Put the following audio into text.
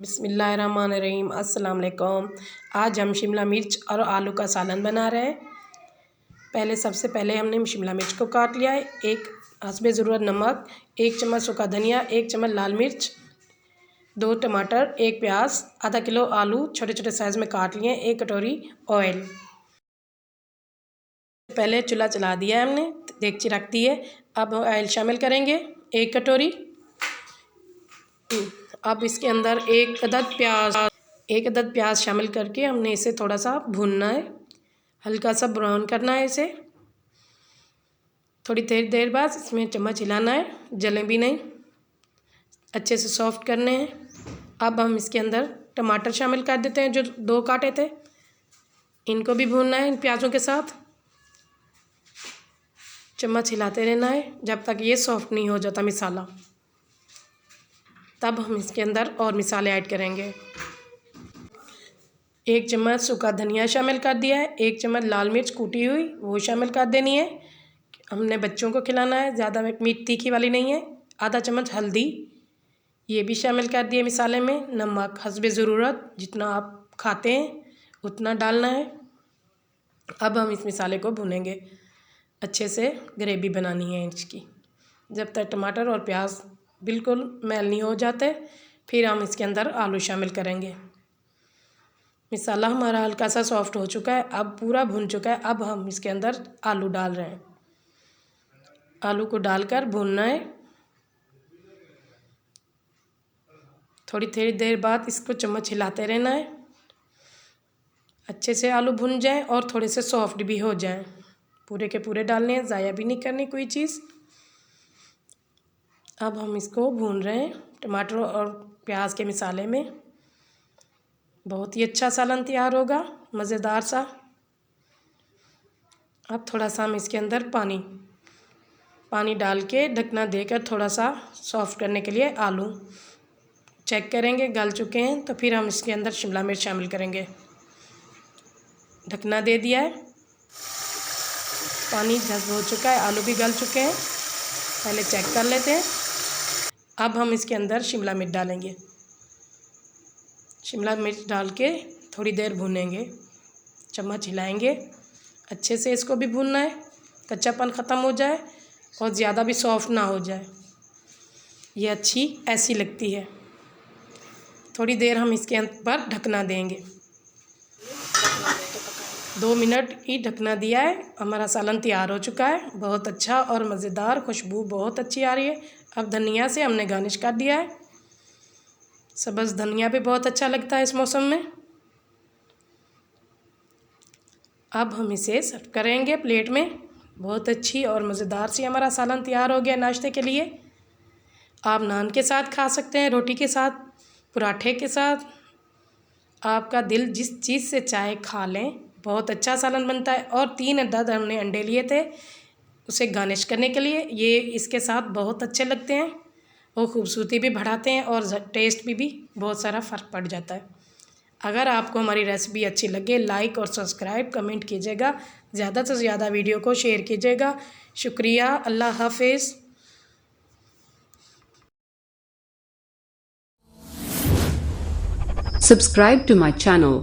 बिस्मिल्लाहिर्रहमानिर्रहीम। अस्सलाम वालेकुम। आज हम शिमला मिर्च और आलू का सालन बना रहे हैं। सबसे पहले हमने शिमला मिर्च को काट लिया है। एक हस्बे ज़रूरत नमक, 1 चम्मच सूखा धनिया, 1 चम्मच लाल मिर्च, 2 टमाटर, 1 प्याज, आधा किलो आलू छोटे छोटे साइज़ में काट लिए, 1 कटोरी ऑयल। पहले चूल्हा चला दिया है हमने, देगची रख दी है। अब ऑयल शामिल करेंगे 1 कटोरी। अब इसके अंदर एक अदद प्याज शामिल करके हमने इसे थोड़ा सा भूनना है, हल्का सा ब्राउन करना है इसे। थोड़ी देर बाद इसमें चम्मच हिलाना है, जलें भी नहीं, अच्छे से सॉफ्ट करने हैं। अब हम इसके अंदर टमाटर शामिल कर देते हैं, जो 2 काटे थे, इनको भी भूनना है इन प्याज़ों के साथ। चम्मच हिलाते रहना है जब तक ये सॉफ्ट नहीं हो जाता मसाला। तब हम इसके अंदर और मसाले ऐड करेंगे। 1 चम्मच सूखा धनिया शामिल कर दिया है, 1 चम्मच लाल मिर्च कूटी हुई वो शामिल कर देनी है, हमने बच्चों को खिलाना है, ज़्यादा मीठ तीखी वाली नहीं है। आधा चम्मच हल्दी ये भी शामिल कर दिए मसाले में। नमक हस्बे ज़रूरत, जितना आप खाते हैं उतना डालना है। अब हम इस मसाले को भूनेंगे, अच्छे से ग्रेवी बनानी है इसकी, जब तक टमाटर और प्याज बिल्कुल मैल नहीं हो जाते। फिर हम इसके अंदर आलू शामिल करेंगे। मसाला हमारा हल्का सा सॉफ्ट हो चुका है, अब पूरा भुन चुका है। अब हम इसके अंदर आलू डाल रहे हैं, आलू को डालकर भूनना है। थोड़ी देर बाद इसको चम्मच हिलाते रहना है, अच्छे से आलू भुन जाएं और थोड़े से सॉफ्ट भी हो जाएं। पूरे के पूरे डालने हैं, ज़ाया भी नहीं करनी कोई चीज़। अब हम इसको भून रहे हैं टमाटर और प्याज के मसाले में। बहुत ही अच्छा सालन तैयार होगा, मज़ेदार सा। अब थोड़ा सा हम इसके अंदर पानी डाल के ढकना देकर थोड़ा सा सॉफ्ट करने के लिए आलू चेक करेंगे, गल चुके हैं तो फिर हम इसके अंदर शिमला मिर्च शामिल करेंगे। ढकना दे दिया है, पानी जज़्ब हो चुका है, आलू भी गल चुके हैं। पहले चेक कर लेते हैं। अब हम इसके अंदर शिमला मिर्च डालेंगे, शिमला मिर्च डाल के थोड़ी देर भूनेंगे, चम्मच हिलाएंगे, अच्छे से इसको भी भूनना है, कच्चापन ख़त्म हो जाए और ज़्यादा भी सॉफ्ट ना हो जाए, ये अच्छी ऐसी लगती है। थोड़ी देर हम इसके ऊपर ढकना देंगे, 2 मिनट ही ढकना दिया है। हमारा सालन तैयार हो चुका है, बहुत अच्छा और मज़ेदार, खुशबू बहुत अच्छी आ रही है। अब धनिया से हमने गार्निश कर दिया है, सब्ज़ धनिया भी बहुत अच्छा लगता है इस मौसम में। अब हम इसे सर्व करेंगे प्लेट में। बहुत अच्छी और मज़ेदार सी हमारा सालन तैयार हो गया नाश्ते के लिए। आप नान के साथ खा सकते हैं, रोटी के साथ, पराठे के साथ, आपका दिल जिस चीज़ से चाहे खा लें। बहुत अच्छा सालन बनता है। और 3 अदद हमने अंडे लिए थे उसे गार्निश करने के लिए, ये इसके साथ बहुत अच्छे लगते हैं और ख़ूबसूरती भी बढ़ाते हैं और टेस्ट भी बहुत सारा फ़र्क पड़ जाता है। अगर आपको हमारी रेसिपी अच्छी लगे, लाइक और सब्सक्राइब कमेंट कीजिएगा, ज़्यादा से ज़्यादा वीडियो को शेयर कीजिएगा। शुक्रिया, अल्लाह हाफिज़। Subscribe to my channel